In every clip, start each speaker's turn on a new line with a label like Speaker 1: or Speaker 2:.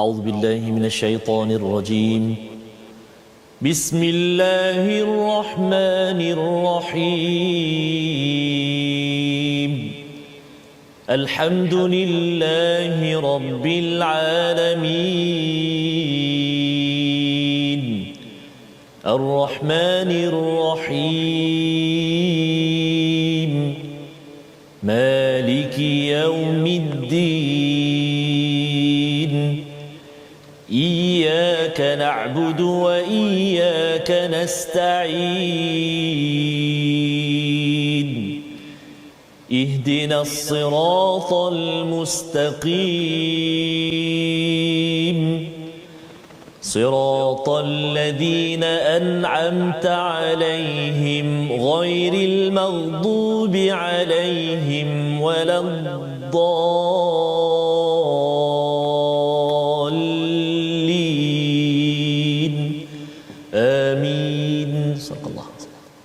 Speaker 1: أعوذ بالله من الشيطان الرجيم. بسم الله الرحمن الرحيم. الحمد لله رب العالمين. الرحمن الرحيم. مالك يوم الدين. إياك نعبد وإياك نستعين. اهدنا الصراط المستقيم. صراط الذين أنعمت عليهم غير المغضوب عليهم ولا الضالين. آمين. صدق الله.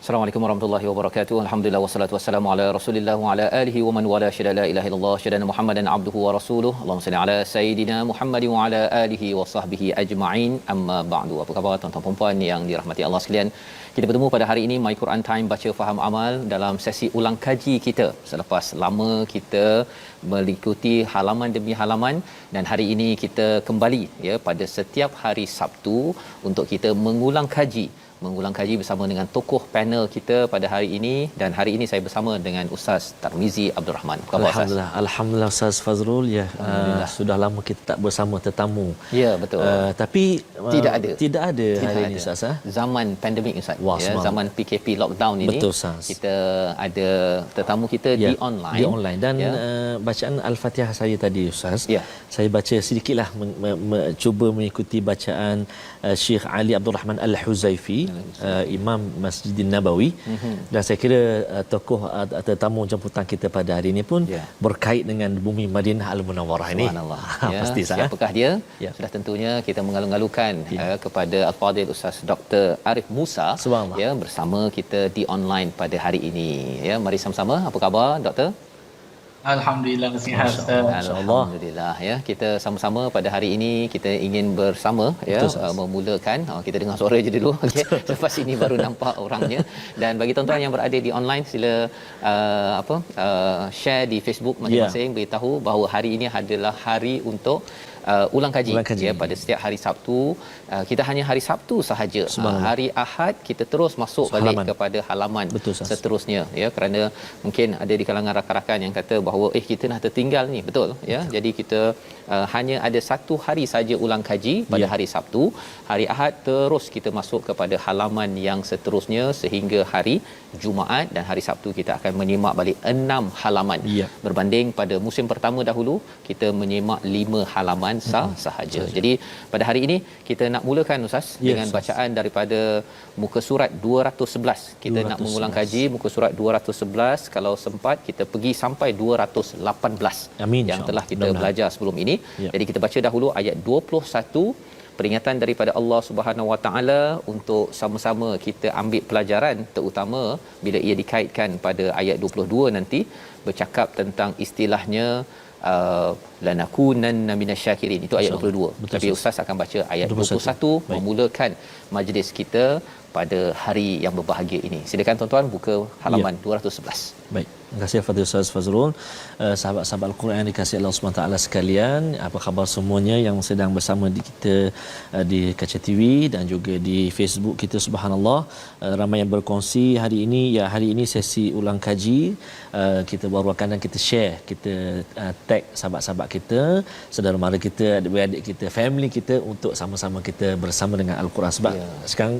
Speaker 2: Assalamualaikum warahmatullahi wabarakatuh. Alhamdulillah wassalatu wassalamu ala Rasulillah wa ala alihi wa man wala syada la ilaha illallah syada Muhammadan abduhu wa rasuluh. Allahumma salli ala sayidina Muhammad wa ala alihi wa sahbihi ajma'in. Amma ba'du. Apa khabar tuan-tuan dan puan yang dirahmati Allah sekalian? Kita bertemu pada hari ini My Quran Time baca faham amal dalam sesi ulang kaji kita. Selepas lama kita mengikuti halaman demi halaman dan hari ini kita kembali ya pada setiap hari Sabtu untuk kita mengulang kaji bersama dengan tokoh panel kita pada hari ini, dan hari ini saya bersama dengan Ustaz Tarmizi Abdul Rahman. Apa khabar Ustaz?
Speaker 1: Alhamdulillah Ustaz Fazrul ya. Sudah lama kita tak bersama tetamu.
Speaker 2: Ya, betul.
Speaker 1: Tapi tidak ada hari ini Ustaz.
Speaker 2: Zaman pandemik Ustaz.
Speaker 1: Wah,
Speaker 2: ya, zaman PKP lockdown ini.
Speaker 1: Betul Ustaz.
Speaker 2: Kita ada tetamu kita
Speaker 1: ya,
Speaker 2: di online.
Speaker 1: Dan bacaan Al-Fatihah saya tadi Ustaz.
Speaker 2: Ya.
Speaker 1: Saya baca sedikitlah cuba mengikuti bacaan Syekh Ali Abdul Rahman Al-Huzaifi, Imam Masjidin Nabawi. Dan saya kira tokoh tetamu jemputan kita pada hari ini pun berkait dengan bumi Madinah Al-Munawwarah ini.
Speaker 2: Subhanallah.
Speaker 1: Pasti
Speaker 2: siapakah dia? Sudah tentunya kita mengalung-alungkan kepada Al-Fadhil Ustaz Dr. Arif Musa ya bersama kita di online pada hari ini. Ya, mari sama-sama. Apa khabar Doktor?
Speaker 3: Alhamdulillah sihat.
Speaker 2: Alhamdulillah ya. Kita sama-sama pada hari ini kita ingin bersama ya memulakan kita dengar suara je dulu okey. Lepas ini baru nampak orangnya. Dan bagi tuan-tuan yang berada di online sila share di Facebook masing-masing, beritahu bahawa hari ini adalah hari untuk ulang kaji. Ya, pada setiap hari Sabtu. Kita hanya hari Sabtu sahaja. Hari Ahad kita terus masuk balik kepada halaman seterusnya ya, kerana mungkin ada di kalangan rakan-rakan yang kata bahawa kita dah tertinggal ni, betul ya. Jadi kita hanya ada satu hari saja ulang kaji pada hari Sabtu. Hari Ahad terus kita masuk kepada halaman yang seterusnya sehingga hari Jumaat, dan hari Sabtu kita akan menyimak balik 6 halaman. Berbanding pada musim pertama dahulu kita menyimak 5 halaman sahaja. Jadi pada hari ini kita nak mulakan Ustaz dengan bacaan daripada muka surat 211. Kita nak mengulang kaji muka surat 211, kalau sempat kita pergi sampai 218.
Speaker 1: Amin,
Speaker 2: yang telah kita belajar sebelum ini. Jadi kita baca dahulu ayat 21, peringatan daripada Allah Subhanahu Wa Taala untuk sama-sama kita ambil pelajaran, terutama bila ia dikaitkan pada ayat 22 nanti bercakap tentang istilahnya lanakunanna minasyakirin. Itu ayat 22. Tapi Ustaz akan baca ayat 21 memulakan majlis kita pada hari yang berbahagia ini. Silakan tuan-tuan buka halaman 211.
Speaker 1: Baik. Terima kasih Fadil Ustaz Fazrul. Sahabat-sahabat Al-Quran yang dikasihi Allah SWT sekalian, apa khabar semuanya yang sedang bersama di kita di Kaca TV dan juga di Facebook kita, subhanallah. Ramai yang berkongsi hari ini. Ya, hari ini sesi ulang kaji. Kita bawakan dan kita share, kita tag sahabat-sahabat kita, saudara mara kita, adik-adik kita, family kita untuk sama-sama kita bersama dengan Al-Quran. Sebab sekarang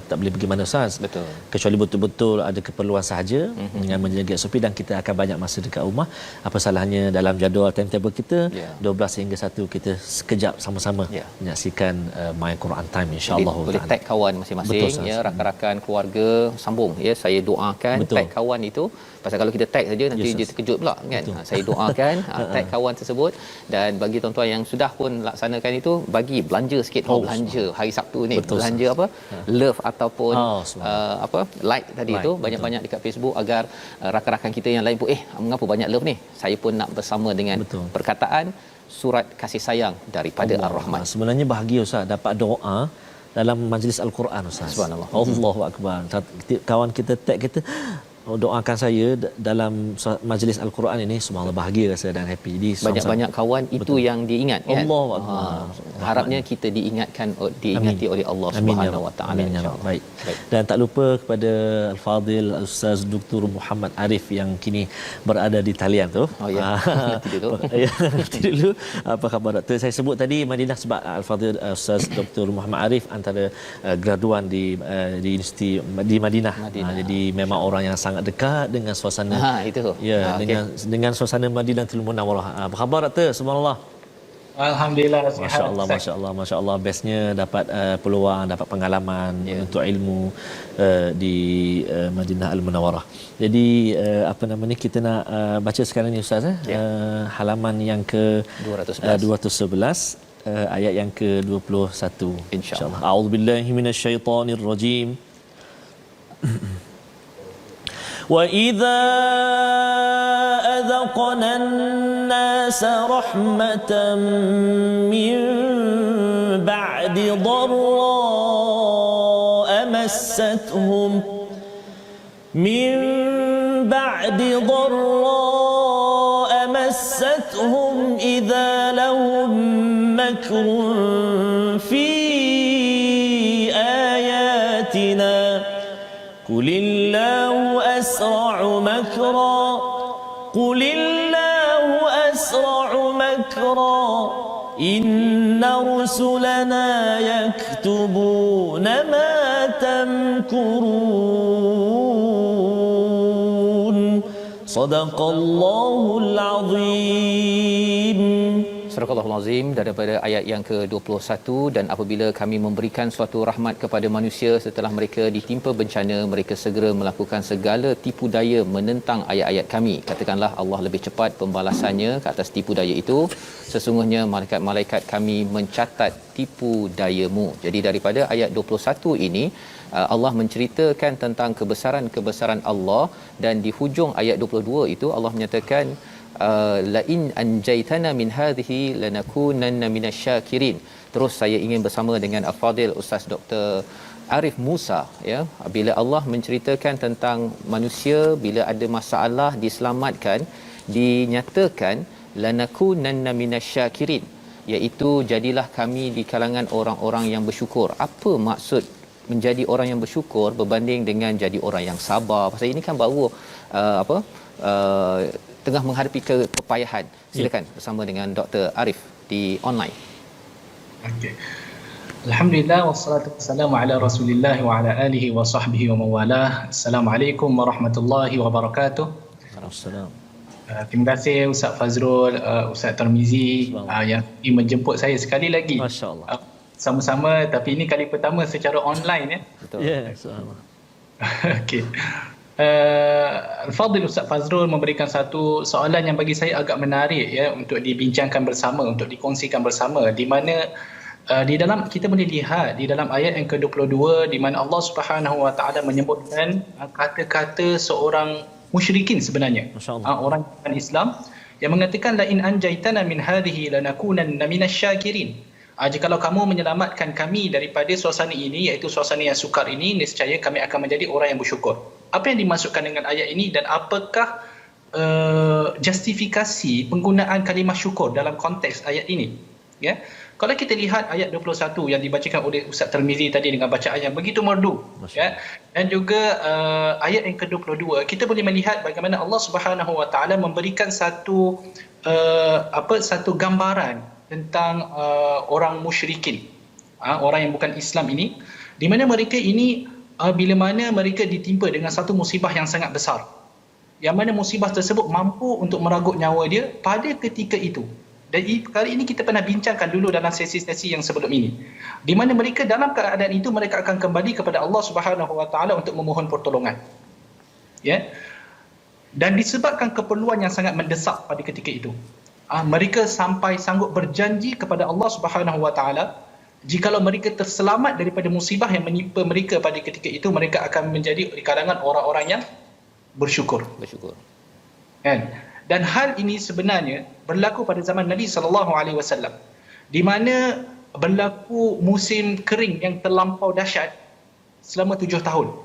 Speaker 1: tak boleh pergi mana Ustaz.
Speaker 2: Betul.
Speaker 1: Kecuali betul-betul ada keperluan sahaja dengan menjaga SOP, dan kita akan banyak masa dekat rumah. Apa salahnya dalam jadual timetable kita 12 hingga 1 kita sekejap sama-sama menyaksikan My Quran Time, insya-Allah.
Speaker 2: Boleh tag kawan masing-masing ya, rakan-rakan keluarga, sambung ya. Saya doakan tag kawan itu, pasal kalau kita tag saja nanti dia terkejut pula kan. Saya doakan tag kawan tersebut. Dan bagi tuan-tuan yang sudah pun laksanakan itu, bagi belanja sikit. Belanja hari Sabtu ni, belanja apa? Love ataupun like tadi itu banyak-banyak dekat Facebook agar rakan-rakan kita kita yang lain pun mengapa banyak love ni, saya pun nak bersama dengan
Speaker 1: Betul.
Speaker 2: perkataan surat kasih sayang daripada Ar-Rahman.
Speaker 1: Sebenarnya bahagia Ustaz dapat doa dalam majlis Al-Quran Ustaz.
Speaker 2: Subhanallah.
Speaker 1: Allahu akbar. Kawan kita tag kita, doakan saya dalam majlis Al-Quran ini, subhanallah, bahagia rasa dan happy. Jadi
Speaker 2: Banyak-banyak kawan itu
Speaker 1: Betul.
Speaker 2: yang diingat kan.
Speaker 1: Allahu akbar.
Speaker 2: Harapnya kita diingati oleh Allah Subhanahu Wa Taala.
Speaker 1: Amin ya Rabb. Baik. Dan tak lupa kepada Al-Fadil Ustaz Dr. Muhammad Arif yang kini berada di talian tu.
Speaker 2: Oh ya. Nanti dulu.
Speaker 1: Ya, nanti dulu. Apa khabar doktor? Saya sebut tadi Madinah sebab Al-Fadil Ustaz Dr. Muhammad Arif antara graduan di Universiti di Madinah. Jadi memang orang yang sangat dekat dengan suasana.
Speaker 2: Itu.
Speaker 1: Ya,
Speaker 2: Okay.
Speaker 1: dengan suasana Madinatul Munawwarah. Apa khabar doktor? Subhanallah.
Speaker 3: Alhamdulillah sihat.
Speaker 1: Masya-Allah, masya-Allah, masya-Allah, bestnya dapat peluang, dapat pengalaman untuk ilmu di Madinah Al-Munawwarah. Jadi apa nama ni, kita nak baca sekarang ni Ustaz halaman yang ke 211 ayat yang ke 21
Speaker 2: insya-Allah.
Speaker 1: A'udzubillahi minasyaitonirrajim. وَإِذَا أَذَقْنَا النَّاسَ رَحْمَةً مِّن بَعْدِ ضَرَّاءَ مَسَّتْهُمْ إِذَا لَهُم مَّكْرٌ فِي آيَاتِنَا قُلِ اللَّهُ أَسْرَعُ مَكْرًا إِنَّ رُسُلَنَا يَكْتُبُونَ مَا تَمْكُرُونَ صدق الله العظيم.
Speaker 2: Surah Al-Azim daripada ayat yang ke-21. Dan apabila kami memberikan suatu rahmat kepada manusia setelah mereka ditimpa bencana, mereka segera melakukan segala tipu daya menentang ayat-ayat kami. Katakanlah Allah lebih cepat pembalasannya ke atas tipu daya itu. Sesungguhnya malaikat-malaikat kami mencatat tipu dayamu. Jadi daripada ayat 21 ini Allah menceritakan tentang kebesaran-kebesaran Allah, dan di hujung ayat 22 itu Allah menyatakan la in anjaytana min hadhihi lanakunanna minasyakirin. Terus saya ingin bersama dengan Al-Fadil Ustaz Dr. Arif Musa, ya, bila Allah menceritakan tentang manusia bila ada masalah diselamatkan, dinyatakan lanakunanna minasyakirin, iaitu jadilah kami di kalangan orang-orang yang bersyukur. Apa maksud menjadi orang yang bersyukur berbanding dengan jadi orang yang sabar? Pasal ini kan baru tengah menghadapi kepayahan. Silakan bersama dengan Dr. Arif di online.
Speaker 3: Okey. Alhamdulillah wassalatu wassalamu ala Rasulillah wa ala alihi wa sahbihi wa mawalah. Assalamualaikum warahmatullahi wabarakatuh.
Speaker 1: Assalamualaikum.
Speaker 3: Terima kasih Ustaz Fazrul, Ustaz Tarmizi yang menjemput saya sekali lagi.
Speaker 1: Masya-Allah.
Speaker 3: Sama-sama, tapi ini kali pertama secara online ya.
Speaker 2: Betul.
Speaker 1: Ya, subhanallah.
Speaker 3: Okey. Al-Fadhil Ustaz Fazrul memberikan satu soalan yang bagi saya agak menarik ya, untuk dibincangkan bersama, untuk dikongsikan bersama, di mana di dalam kita boleh lihat di dalam ayat yang ke-22 di mana Allah Subhanahu Wa Taala menyebutkan kata-kata seorang musyrikin sebenarnya, orang Islam yang mengatakan la in anjaitana min hadhihi lanakunanna minasyakirin. Jikalau kamu menyelamatkan kami daripada suasana ini, iaitu suasana yang sukar ini, niscaya kami akan menjadi orang yang bersyukur. Apa yang dimaksudkan dengan ayat ini, dan apakah justifikasi penggunaan kalimah syukur dalam konteks ayat ini? Ya, kalau kita lihat ayat 21 yang dibacakan oleh Ustaz Tarmizi tadi dengan bacaan yang begitu merdu, ya, dan juga ayat yang ke-22, kita boleh melihat bagaimana Allah Subhanahu Wa Taala memberikan satu gambaran tentang orang musyrikin, orang yang bukan Islam ini, di mana mereka ini bila mana mereka ditimpa dengan satu musibah yang sangat besar, yang mana musibah tersebut mampu untuk meragut nyawa dia pada ketika itu. Dan kali ini kita pernah bincangkan dulu dalam sesi-sesi yang sebelum ini, di mana mereka dalam keadaan itu mereka akan kembali kepada Allah Subhanahu Wa Taala untuk memohon pertolongan, ya. Dan disebabkan keperluan yang sangat mendesak pada ketika itu, mereka sampai sanggup berjanji kepada Allah Subhanahu Wa Taala, jikalau mereka terselamat daripada musibah yang menimpa mereka pada ketika itu, mereka akan menjadi di kalangan orang-orang yang bersyukur. Kan? Dan hal ini sebenarnya berlaku pada zaman Nabi SAW, di mana berlaku musim kering yang terlampau dahsyat selama 7 tahun.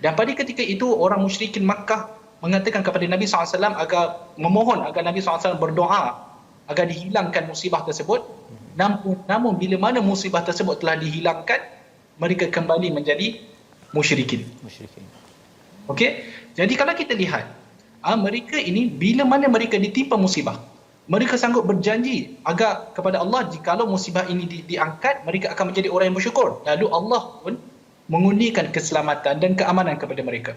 Speaker 3: Dan pada ketika itu orang musyrikin Makkah mengatakan kepada Nabi SAW agar memohon agar Nabi SAW berdoa agar dihilangkan musibah tersebut. Namun bila mana musibah tersebut telah dihilangkan, mereka kembali menjadi musyrikin. Okey. Jadi kalau kita lihat, mereka ini bila mana mereka ditimpa musibah, mereka sanggup berjanji agar kepada Allah, jikalau musibah ini diangkat, mereka akan menjadi orang yang bersyukur. Lalu Allah pun mengundikan keselamatan dan keamanan kepada mereka.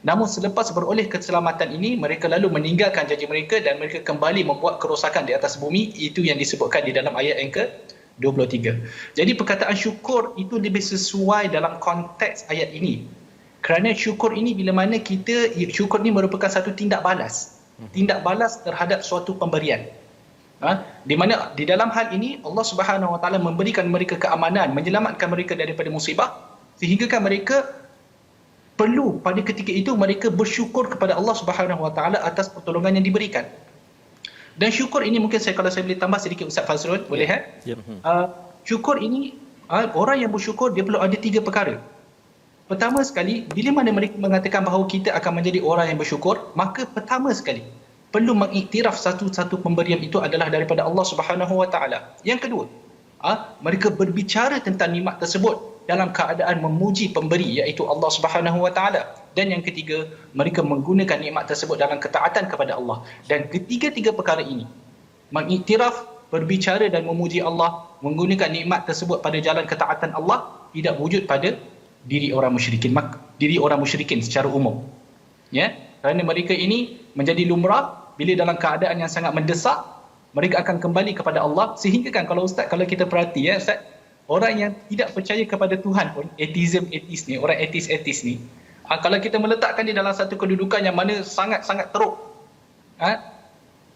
Speaker 3: Namun selepas beroleh keselamatan ini, mereka lalu meninggalkan janji mereka dan mereka kembali membuat kerosakan di atas bumi. Itu yang disebutkan di dalam ayat yang ke-23. Jadi perkataan syukur itu lebih sesuai dalam konteks ayat ini. Kerana syukur ini bila mana syukur ini merupakan satu tindak balas. Tindak balas terhadap suatu pemberian. Di mana di dalam hal ini Allah Subhanahu Wa Taala memberikan mereka keamanan, menyelamatkan mereka daripada musibah, sehinggakan mereka perlu pada ketika itu mereka bersyukur kepada Allah Subhanahu Wa Taala atas pertolongan yang diberikan. Dan syukur ini mungkin kalau saya boleh tambah sedikit Ustaz Fazrul, boleh? Syukur ini orang yang bersyukur dia perlu ada 3 perkara. Pertama sekali, bila mana mereka mengatakan bahawa kita akan menjadi orang yang bersyukur, maka pertama sekali perlu mengiktiraf satu-satu pemberian itu adalah daripada Allah Subhanahu Wa Taala. Yang kedua, mereka berbicara tentang nikmat tersebut dalam keadaan memuji pemberi, iaitu Allah Subhanahu Wa Taala. Dan yang ketiga, mereka menggunakan nikmat tersebut dalam ketaatan kepada Allah. Dan ketiga-tiga perkara ini, mengiktiraf, berbicara dan memuji Allah, menggunakan nikmat tersebut pada jalan ketaatan Allah, tidak wujud pada diri orang musyrikin secara umum. Ya, kerana mereka ini menjadi lumrah bila dalam keadaan yang sangat mendesak, mereka akan kembali kepada Allah. Sehingga kan kalau kita perhati Ustaz, orang yang tidak percaya kepada Tuhan pun, atheis ni, orang atheis ni, kalau kita meletakkan dia dalam satu kedudukan yang mana sangat-sangat teruk,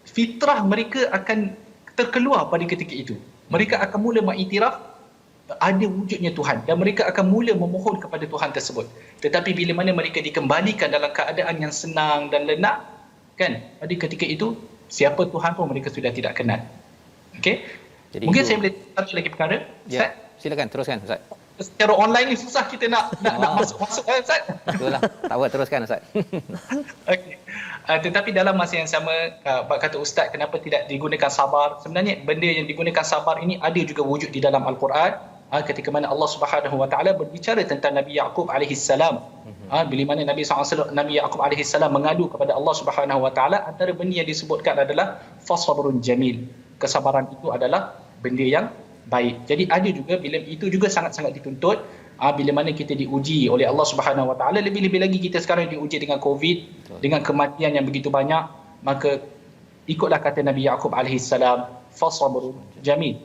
Speaker 3: fitrah mereka akan terkeluar pada ketika itu. Mereka akan mula mengiktiraf ada wujudnya Tuhan dan mereka akan mula memohon kepada Tuhan tersebut. Tetapi bila mana mereka dikembalikan dalam keadaan yang senang dan lenak, kan, pada ketika itu siapa Tuhan pun mereka sudah tidak kenal. Okey. Jadi mungkin saya boleh satu lagi perkara.
Speaker 2: Ya, silakan teruskan Ustaz.
Speaker 3: Secara online ni susah kita nak masuk Ustaz.
Speaker 2: Itulah. Tak apa, teruskan Ustaz.
Speaker 3: Okey. Tetapi dalam masa yang sama, kata Ustaz, kenapa tidak digunakan sabar? Sebenarnya benda yang digunakan sabar ini ada juga wujud di dalam Al-Quran. Ketika mana Allah Subhanahu Wa Taala berbicara tentang Nabi Yaqub alaihi salam. Bila mana Nabi Yaqub alaihi salam mengadu kepada Allah Subhanahu Wa Taala, antara benda yang disebutkan adalah fasabrun jamil. Kesabaran itu adalah benda yang baik. Jadi ada juga bila itu juga sangat-sangat dituntut bila mana kita diuji oleh Allah Subhanahu Wa Taala, lebih-lebih lagi kita sekarang diuji dengan Covid, dengan kematian yang begitu banyak, maka ikutlah kata Nabi Yaqub alaihi salam, fasabrun jamil.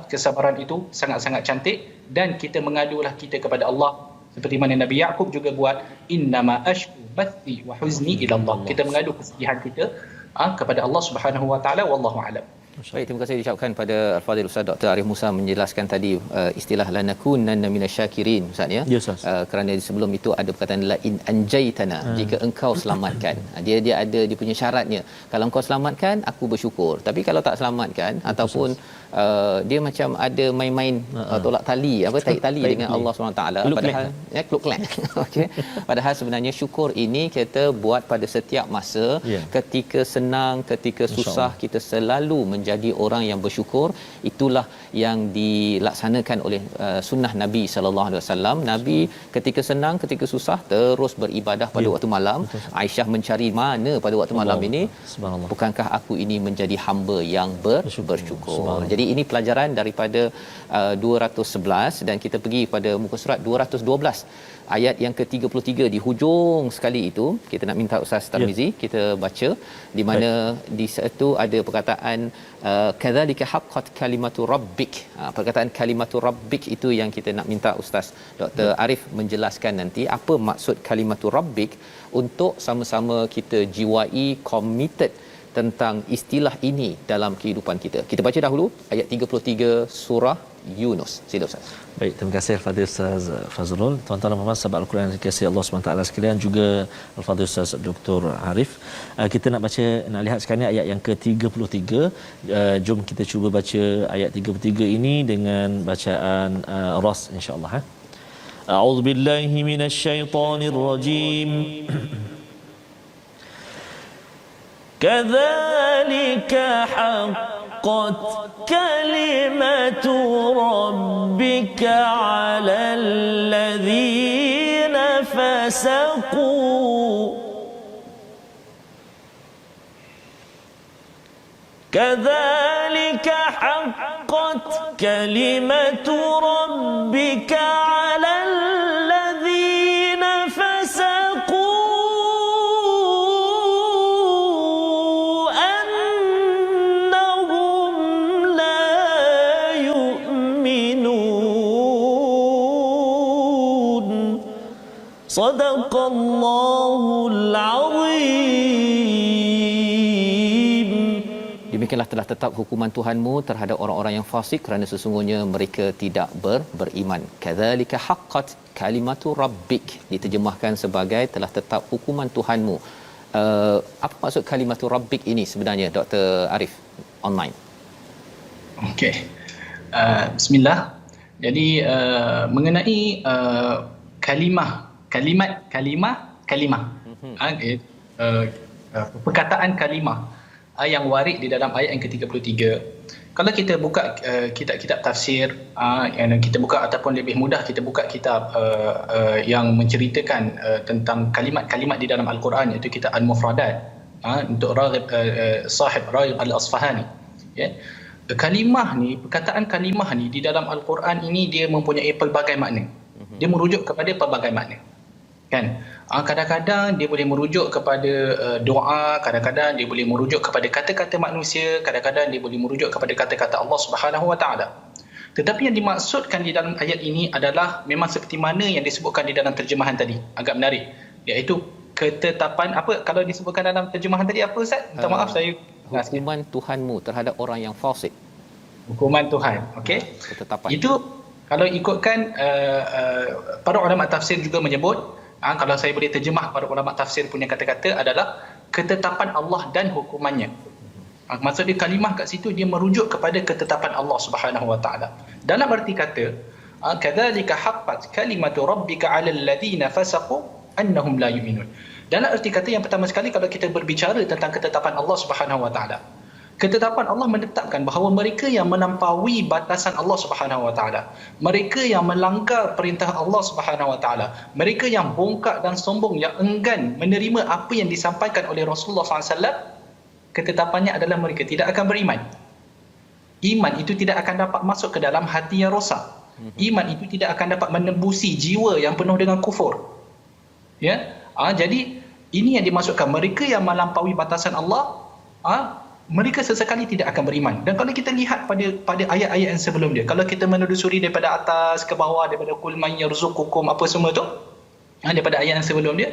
Speaker 3: Kesabaran itu sangat-sangat cantik dan kita mengadulah kita kepada Allah seperti mana Nabi Yaqub juga buat, innama ashku bathi wa huzni ila Allah. Kita mengadu kesedihan kita kepada Allah Subhanahu Wa Taala, wallahu a'lam.
Speaker 2: Baik, terima kasih diucapkan pada Al-Fadhil Ustaz Dr. Arif Musa menjelaskan tadi istilah lanakunanna minasyakirin Ustaz ya.
Speaker 1: Yes,
Speaker 2: kerana sebelum itu ada perkataan la in anjaitana, jika engkau selamatkan. Dia ada dia punya syaratnya. Kalau engkau selamatkan, aku bersyukur. Tapi kalau tak selamatkan ataupun dia macam ada main-main tolak tali, tarik tali dengan Allah SWT, padahal kluk-klak. Okey. Padahal sebenarnya syukur ini kita buat pada setiap masa, ketika senang, ketika susah, kita selalu menjadi orang yang bersyukur. Itulah yang dilaksanakan oleh sunnah Nabi sallallahu alaihi wasallam. Nabi ketika senang, ketika susah terus beribadah pada waktu malam. Aisyah mencari mana pada waktu malam ini, bukankah aku ini menjadi hamba yang bersyukur. Jadi ini pelajaran daripada 211 dan kita pergi pada muka surat 212 ayat yang ke-33 di hujung sekali itu. Kita nak minta Ustaz Tarmizi kita baca di mana di situ ada perkataan kadzalika haqqat kalimatu rabbik. Perkataan kalimatu rabbik itu yang kita nak minta Ustaz Dr. Arif menjelaskan nanti apa maksud kalimatu rabbik, untuk sama-sama kita jiwai, committed tentang istilah ini dalam kehidupan kita. Kita baca dahulu ayat 33 surah Yunus. Sila Ustaz.
Speaker 1: Baik, terima kasih Al-Fadhil Ustaz Fazrul. Tuan-tuan dan puan-puan sahabat Al-Quran yang dikasihi Allah SWT sekalian, juga Al-Fadhil Ustaz Dr. Arif. Kita nak lihat sekarang ayat yang ke-33. Jom kita cuba baca ayat 33 ini dengan bacaan Ras insya-Allah. A'udzubillahi minasyaitonirrajim. كذلك حقت كلمة ربك على الذين فسقوا كذلك حقت كلمة ربك على الذين فسقوا Sadaqallahul Azim.
Speaker 2: Demikianlah telah tetap hukuman Tuhanmu terhadap orang-orang yang fasik kerana sesungguhnya mereka tidak beriman. Kadzalika haqqat kalimatu rabbik, diterjemahkan sebagai telah tetap hukuman Tuhanmu. Apa maksud kalimatu rabbik ini sebenarnya, Dr. Arif online?
Speaker 3: Okey. Bismillah. Jadi mengenai kalimah. Perkataan kalimah yang warid di dalam ayat yang ke-33. Kalau kita buka kitab-kitab tafsir, yang kita buka ataupun lebih mudah kita buka kitab yang menceritakan tentang kalimat-kalimat di dalam Al-Quran, iaitu kitab Al-Mufradat untuk sahib Raghib Al-Asfahani. Ya. Kalimah ni, perkataan kalimah ni di dalam Al-Quran ini dia mempunyai pelbagai makna. Dia merujuk kepada pelbagai makna. Kan? Kadang-kadang dia boleh merujuk kepada doa, kadang-kadang dia boleh merujuk kepada kata-kata manusia, kadang-kadang dia boleh merujuk kepada kata-kata Allah Subhanahu Wa Taala. Tetapi yang dimaksudkan di dalam ayat ini adalah memang seperti mana yang disebutkan di dalam terjemahan tadi. Agak menarik, iaitu ketetapan apa kalau disebutkan dalam terjemahan tadi apa Ustaz? Minta maaf saya
Speaker 2: hukuman Tuhanmu terhadap orang yang fasik.
Speaker 3: Hukuman Tuhan. Okey.
Speaker 2: Ketetapan.
Speaker 3: Itu kalau ikutkan para ulama tafsir juga menyebut, kalau saya boleh terjemah para ulama tafsir punya kata-kata adalah ketetapan Allah dan hukumannya. Maksud dia kalimah kat situ dia merujuk kepada ketetapan Allah Subhanahu Wa Taala. Dalam arti kata, kadzalika haqqat kalimatu rabbika 'alal ladzina fasaqu annahum la yu'minun. Dalam arti kata yang pertama sekali, kalau kita berbicara tentang ketetapan Allah Subhanahu Wa Taala, ketetapan Allah menetapkan bahawa mereka yang melampaui batasan Allah Subhanahu Wa Taala, mereka yang melanggar perintah Allah Subhanahu Wa Taala, mereka yang bongkak dan sombong, yang enggan menerima apa yang disampaikan oleh Rasulullah SAW, ketetapannya adalah mereka tidak akan beriman. Iman itu tidak akan dapat masuk ke dalam hati yang rosak. Iman itu tidak akan dapat menembusi jiwa yang penuh dengan kufur. Ya, jadi ini yang dimaksudkan mereka yang melampaui batasan Allah. Mereka sesekali tidak akan beriman. Dan kalau kita lihat pada ayat-ayat yang sebelum dia, kalau kita menelusuri daripada atas ke bawah, daripada qul man yarzuqukum apa semua tu, daripada ayat yang sebelum dia,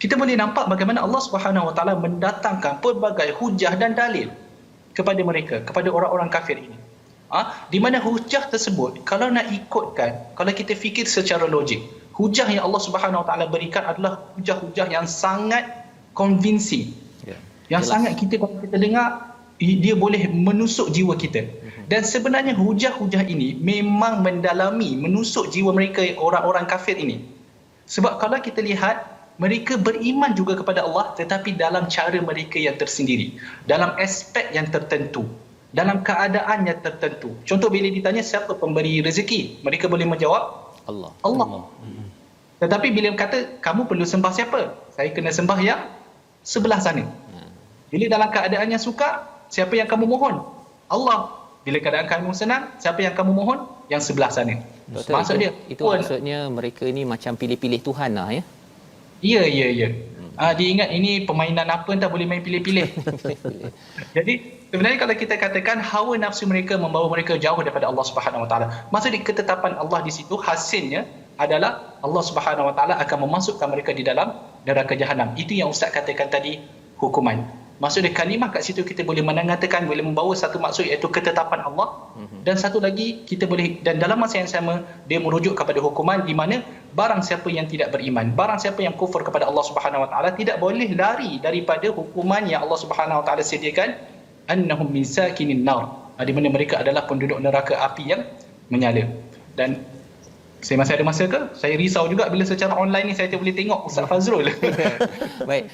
Speaker 3: kita boleh nampak bagaimana Allah Subhanahu Wa Taala mendatangkan pelbagai hujah dan dalil kepada mereka, kepada orang-orang kafir ini. Di mana hujah tersebut, kalau nak ikutkan, kalau kita fikir secara logik, hujah yang Allah Subhanahu Wa Taala berikan adalah hujah-hujah yang sangat convincing. Yang jelas. Sangat kita, kalau kita dengar, dia boleh menusuk jiwa kita. Dan sebenarnya hujah-hujah ini memang mendalami, menusuk jiwa mereka, orang-orang kafir ini. Sebab kalau kita lihat, mereka beriman juga kepada Allah, tetapi dalam cara mereka yang tersendiri, dalam aspek yang tertentu, dalam keadaan yang tertentu. Contoh, bila ditanya siapa pemberi rezeki, mereka boleh menjawab Allah. Tetapi bila kata kamu perlu sembah siapa? Saya kena sembah yang sebelah sana. Bila dalam keadaan yang sukar, siapa yang kamu mohon? Allah. Bila keadaan kamu senang, siapa yang kamu mohon? Yang sebelah sana.
Speaker 2: Doktor, itu maksudnya mereka ni macam pilih-pilih Tuhan lah ya?
Speaker 3: Ya. Dia ingat ini permainan apa, entah boleh main pilih-pilih. Jadi sebenarnya kalau kita katakan hawa nafsu mereka membawa mereka jauh daripada Allah Subhanahu Wa Taala, maksudnya ketetapan Allah di situ hasilnya adalah Allah Subhanahu Wa Taala akan memasukkan mereka di dalam neraka Jahanam. Itu yang Ustaz katakan tadi, hukuman. Maksud dia kalimah kat situ kita boleh mengatakan, boleh membawa satu maksud iaitu ketetapan Allah. Dan satu lagi kita boleh, dan dalam masa yang sama dia merujuk kepada hukuman di mana barang siapa yang tidak beriman, barang siapa yang kufur kepada Allah Subhanahu Wa Taala tidak boleh lari daripada hukuman yang Allah Subhanahu Wa Taala sediakan, annahum min sakinin nar, di mana mereka adalah penduduk neraka api yang menyala. Dan saya masih ada masa ke? Saya risau juga bila secara online ni saya boleh tengok Ustaz Fazrul.
Speaker 2: Baik,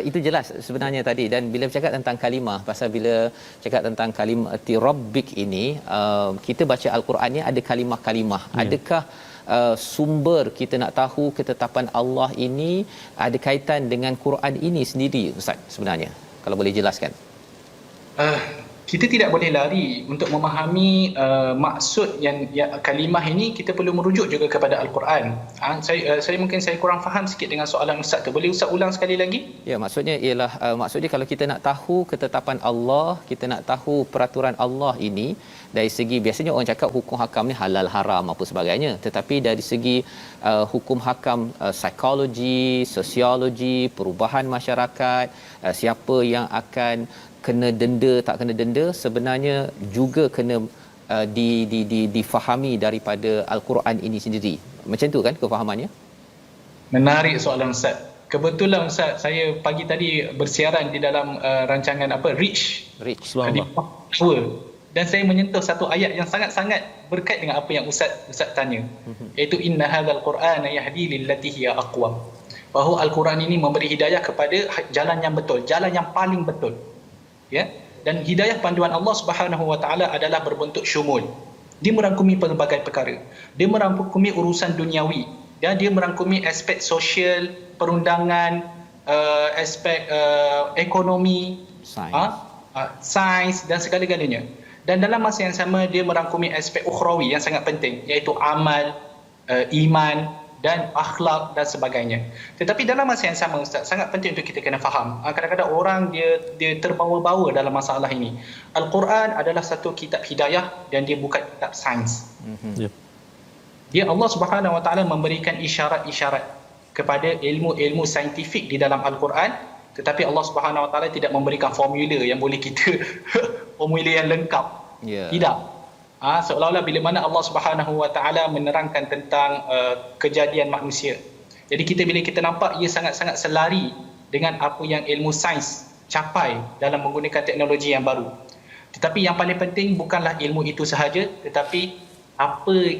Speaker 2: itu jelas sebenarnya tadi. Dan bila bercakap tentang kalimah, pasal bila cakap tentang kalimati rabbik ini, kita baca Al-Quran ni ada kalimah-kalimah. Adakah sumber kita nak tahu ketetapan Allah ini ada kaitan dengan Quran ini sendiri, Ustaz, sebenarnya? Kalau boleh jelaskan.
Speaker 3: Kita tidak boleh lari untuk memahami maksud yang kalimah ini. Kita perlu merujuk juga kepada Al-Quran. Saya mungkin saya kurang faham sikit dengan soalan Ustaz tu. Boleh Ustaz ulang sekali lagi?
Speaker 2: Ya, maksudnya ialah maksudnya kalau kita nak tahu ketetapan Allah, kita nak tahu peraturan Allah ini dari segi, biasanya orang cakap hukum hakam ni halal haram apa sebagainya, tetapi dari segi hukum hakam psikologi, sosiologi, perubahan masyarakat, siapa yang akan kena denda, tak kena denda, sebenarnya juga kena difahami daripada Al-Quran ini sendiri. Macam tu kan kefahamannya?
Speaker 3: Menarik soalan Ustaz. Kebetulan Ustaz, saya pagi tadi bersiaran di dalam rancangan Reach. Power. Dan saya menyentuh satu ayat yang sangat-sangat berkait dengan apa yang Ustaz tanya. Iaitu inna hadzal Qur'ana yahdi lillati hiya aqwam. Bahawa Al-Quran ini memberi hidayah kepada jalan yang betul, jalan yang paling betul. Ya, dan hidayah panduan Allah Subhanahu Wa Taala adalah berbentuk syumul. Dia merangkumi pelbagai perkara. Dia merangkumi urusan duniawi, dan dia merangkumi aspek sosial, perundangan, aspek ekonomi, sains dan segala-galanya. Dan dalam masa yang sama dia merangkumi aspek ukhrawi yang sangat penting, iaitu amal, iman dan akhlak dan sebagainya. Tetapi dalam masa yang sama Ustaz, sangat penting untuk kita kena faham. Kadang-kadang orang dia terbawa-bawa dalam masalah ini. Al-Quran adalah satu kitab hidayah dan dia bukan kitab sains. Dia Allah Subhanahu Wa Taala memberikan isyarat-isyarat kepada ilmu-ilmu saintifik di dalam Al-Quran, tetapi Allah Subhanahu Wa Taala tidak memberikan formula yang boleh kita formula yang lengkap. Tidak. Seolah-olah bila mana Allah Subhanahu Wa Taala menerangkan tentang kejadian manusia. Jadi bila kita nampak ia sangat-sangat selari dengan apa yang ilmu sains capai dalam menggunakan teknologi yang baru. Tetapi yang paling penting bukanlah ilmu itu sahaja, tetapi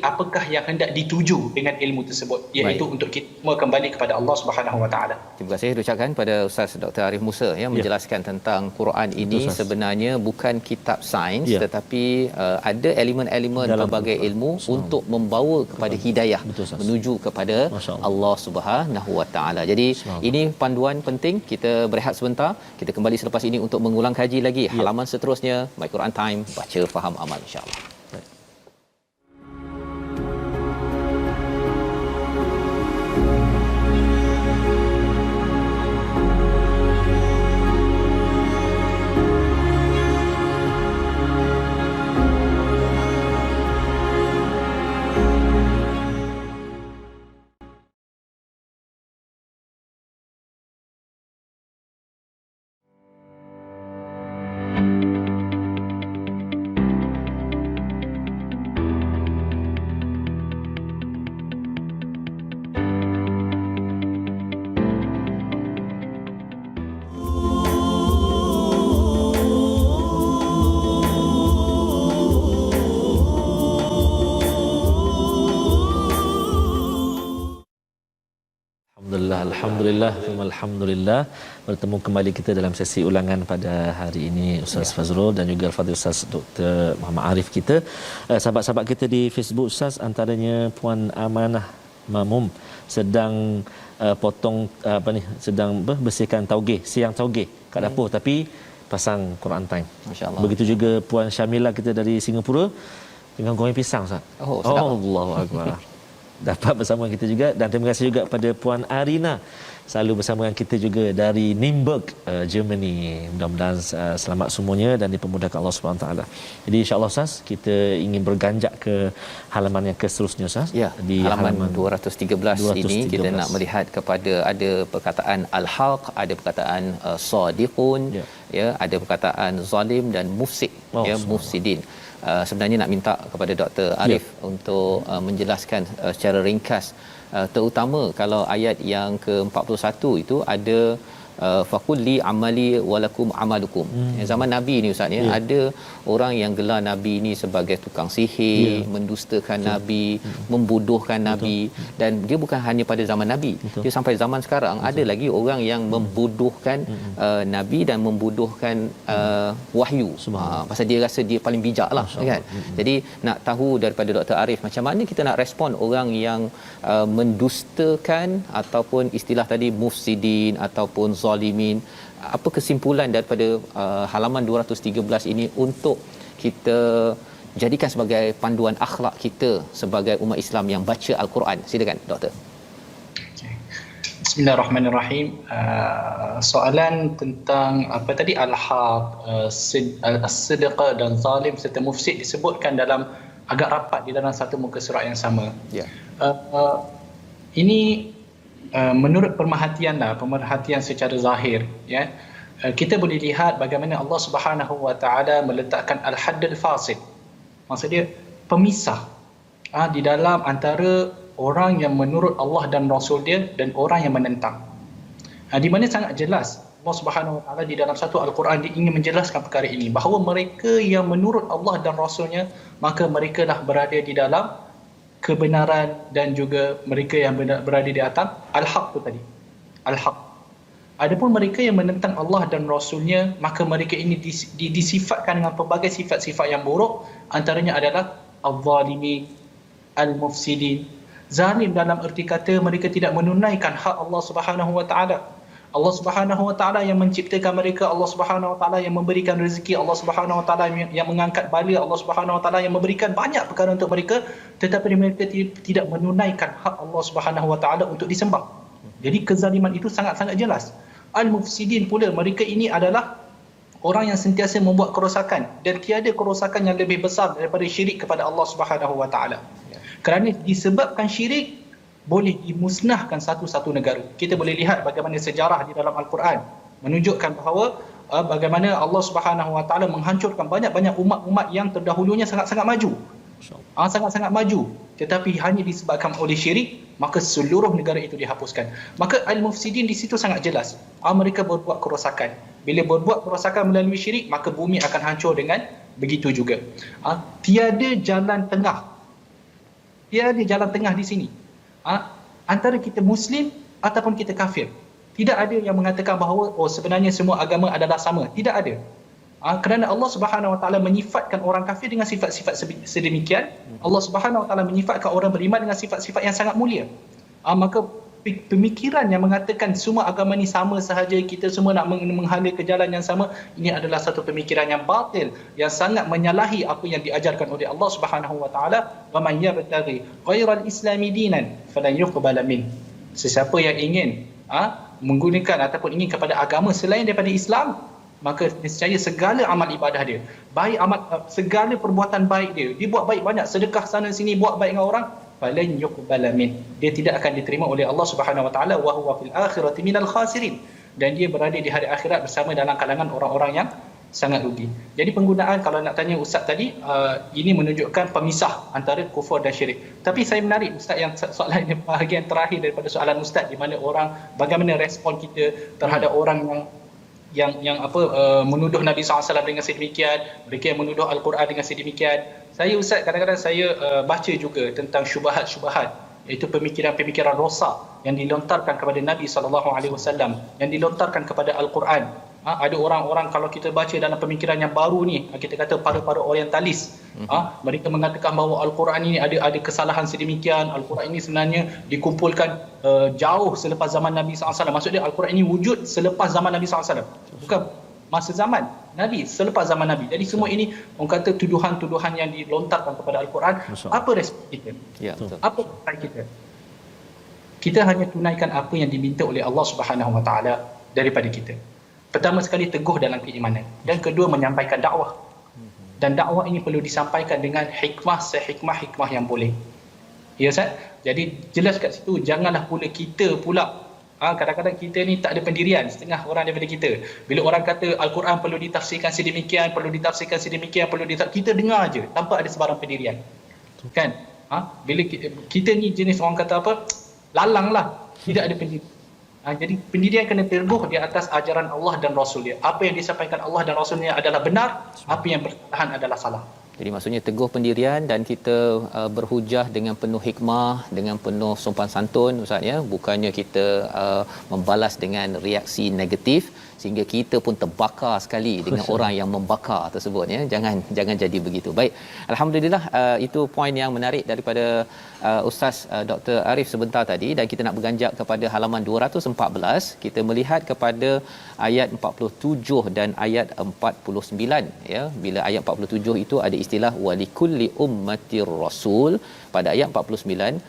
Speaker 3: apakah yang hendak dituju dengan ilmu tersebut, iaitu untuk kita semua kembali kepada Allah Subhanahu Wa Taala.
Speaker 2: Terima kasih ucapkan pada Ustaz Dr. Arif Musa yang menjelaskan tentang Quran ini sebenarnya bukan kitab sains, tetapi ada elemen-elemen pelbagai ilmu untuk membawa kepada hidayah, menuju kepada Allah Subhanahu Wa Taala. Jadi ini panduan penting. Kita berehat sebentar, kita kembali selepas ini untuk mengulang kaji lagi halaman seterusnya My Quran Time, baca faham amal, insya-Allah.
Speaker 1: Alhamdulillah bertemu kembali kita dalam sesi ulangan pada hari ini Ustaz Fazrul dan juga Al-Fadhil Ustaz Dr. Muhammad Arif kita. Sahabat-sahabat kita di Facebook Ustaz, antaranya Puan Amanah Mamum sedang potong sedang bersihkan taugeh, siang taugeh kat dapur tapi pasang Quran Time. Masya-Allah. Begitu juga Puan Syamila kita dari Singapura dengan goreng pisang Ustaz.
Speaker 2: Oh, sedap.
Speaker 1: Allahu akbar. dapat bersama kita juga, dan terima kasih juga pada Puan Arina selalu bersama dengan kita juga dari Nuremberg, Germany. Mudah-mudahan selamat semuanya dan dipermudahkan Allah Subhanahu taala. Jadi insya-Allah Ustaz, kita ingin berganjak ke halaman yang seterusnya Ustaz.
Speaker 2: Ya, di halaman 213 ini kita nak melihat kepada ada perkataan al-haq, ada perkataan sadiqun, ya, ada perkataan zalim dan mufsid, ya, mufsidin. Sebenarnya nak minta kepada Dr. Arif untuk menjelaskan secara ringkas, terutama kalau ayat yang ke-41 itu ada faqul li amali walakum amalukum. Zaman Nabi ni Ustaz ya, ada orang yang gelar Nabi ni sebagai tukang sihir, mendustakan Nabi, membodohkan Nabi, dan dia bukan hanya pada zaman Nabi. Dia sampai zaman sekarang ada lagi orang yang membodohkan Nabi dan membodohkan wahyu. Pasal dia rasa dia paling bijak lah kan. Jadi nak tahu daripada Dr. Arif, macam mana kita nak respon orang yang mendustakan ataupun istilah tadi mufsidin ataupun zalimin. Apa kesimpulan daripada halaman 213 ini untuk kita jadikan sebagai panduan akhlak kita sebagai umat Islam yang baca Al-Quran? Silakan Doktor.
Speaker 3: Bismillahirrahmanirrahim. Soalan tentang apa tadi, al-haq, as-sidqa dan zalim serta mufsid disebutkan dalam agak rapat di dalam satu muka surat yang sama. Ini menurut pemerhatian secara zahir, ya, kita boleh lihat bagaimana Allah Subhanahu wa taala meletakkan al-haddul fasil. Maksudnya pemisah di dalam antara orang yang menurut Allah dan Rasul dia dan orang yang menentang. Di mana sangat jelas Allah Subhanahu wa taala di dalam satu Al-Quran dia ingin menjelaskan perkara ini, bahawa mereka yang menurut Allah dan Rasulnya, maka mereka lah berada di dalam kebenaran, dan juga mereka yang berada di atas al-haq tu tadi. Al-haq. Adapun mereka yang menentang Allah dan Rasulnya, maka mereka ini disifatkan dengan pelbagai sifat-sifat yang buruk. Antaranya adalah al-zalimin, al-mufsidin. Zalim dalam erti kata mereka tidak menunaikan hak Allah Subhanahu wa taala. Allah Subhanahu wa taala yang menciptakan mereka, Allah Subhanahu wa taala yang memberikan rezeki, Allah Subhanahu wa taala yang mengangkat bala, Allah Subhanahu wa taala yang memberikan banyak perkara untuk mereka, tetapi mereka tidak menunaikan hak Allah Subhanahu wa taala untuk disembah. Jadi kezaliman itu sangat-sangat jelas. Al-mufsidin pula, mereka ini adalah orang yang sentiasa membuat kerosakan, dan tiada kerosakan yang lebih besar daripada syirik kepada Allah Subhanahu wa taala. Kerana disebabkan syirik boleh dimusnahkan satu-satu negara. Kita boleh lihat bagaimana sejarah di dalam Al-Quran menunjukkan bahawa bagaimana Allah Subhanahu wa taala menghancurkan banyak-banyak umat-umat yang terdahulunya sangat-sangat maju. Sangat-sangat maju, tetapi hanya disebabkan oleh syirik, maka seluruh negara itu dihapuskan. Maka al-mufsidin di situ sangat jelas. Mereka berbuat kerosakan. Bila berbuat kerosakan melalui syirik, maka bumi akan hancur dengan begitu juga. Tiada jalan tengah. Tiada jalan tengah di sini. Antara kita Muslim ataupun kita kafir. Tidak ada yang mengatakan bahawa sebenarnya semua agama adalah sama. Tidak ada. Kerana Allah Subhanahu wa taala menyifatkan orang kafir dengan sifat-sifat sedemikian, Allah Subhanahu wa taala menyifatkan orang beriman dengan sifat-sifat yang sangat mulia. Maka pemikiran yang mengatakan semua agama ni sama sahaja, kita semua nak menghala ke jalan yang sama, ini adalah satu pemikiran yang batil, yang sangat menyalahi apa yang diajarkan oleh Allah Subhanahu wa taala. Wa man yabtaghi ghairal islami dinan falan yuqbala min. Sesiapa yang ingin menggunakan ataupun ingin kepada agama selain daripada Islam, maka nescaya segala amal ibadah dia, baik segala perbuatan baik dia buat baik banyak, sedekah sana sini, buat baik dengan orang, falan yuqbala min, dia tidak akan diterima oleh Allah Subhanahu wa taala, wa huwa fil akhirati minal khasirin, dan dia berada di hari akhirat bersama dalam kalangan orang-orang yang sangat rugi. Jadi penggunaan, kalau nak tanya Ustaz tadi, ini menunjukkan pemisah antara kufur dan syirik. Tapi saya menarik Ustaz yang soalan ini, bahagian terakhir daripada soalan Ustaz, di mana orang, bagaimana respon kita terhadap orang yang menuduh Nabi SAW dengan sedemikian, mereka yang menuduh Al-Quran dengan sedemikian. Saya Ustaz, kadang-kadang saya baca juga tentang syubhat-syubhat, iaitu pemikiran-pemikiran rosak yang dilontarkan kepada Nabi SAW, yang dilontarkan kepada Al-Quran. Ada orang-orang, kalau kita baca dalam pemikiran yang baru ni, kita kata para orientalis, mereka mengatakan bahawa Al-Quran ini ada kesalahan sedemikian, Al-Quran ini sebenarnya dikumpulkan jauh selepas zaman Nabi SAW. Maksudnya Al-Quran ini wujud selepas zaman Nabi SAW. masa zaman Nabi, selepas zaman Nabi. Jadi semua ini orang kata tuduhan-tuduhan yang dilontarkan kepada Al-Quran. Apa respon kita?
Speaker 2: Ya, betul.
Speaker 3: Apa pesan kita? Kita hanya tunaikan apa yang diminta oleh Allah Subhanahu Wa Taala daripada kita. Pertama sekali, teguh dalam keimanan, dan kedua, menyampaikan dakwah. Dan dakwah ini perlu disampaikan dengan hikmah, sehikmah-hikmah yang boleh. Ya Ustaz? Jadi jelas kat situ, janganlah pula kita pula kadang-kadang kita ni tak ada pendirian, setengah orang daripada kita. Bila orang kata Al-Quran perlu ditafsirkan sedemikian, kita dengar je tanpa ada sebarang pendirian. Kan? Bila kita ni jenis orang kata apa? Lalang lah, tidak ada pendirian. Jadi pendirian kena teguh di atas ajaran Allah dan Rasul dia. Apa yang disampaikan Allah dan Rasulnya adalah benar, apa yang bersalahan adalah salah.
Speaker 2: Jadi maksudnya teguh pendirian dan kita berhujah dengan penuh hikmah, dengan penuh sopan santun Ustaz ya, bukannya kita membalas dengan reaksi negatif sehingga kita pun terbakar sekali dengan orang yang membakar tersebut ya. Jangan jadi begitu. Baik. Alhamdulillah, itu poin yang menarik daripada Ustaz Dr. Arif sebentar tadi, dan kita nak berganjak kepada halaman 214. Kita melihat kepada ayat 47 dan ayat 49 ya. Bila ayat 47 itu ada istilah walikulli ummatir rasul, pada ayat 49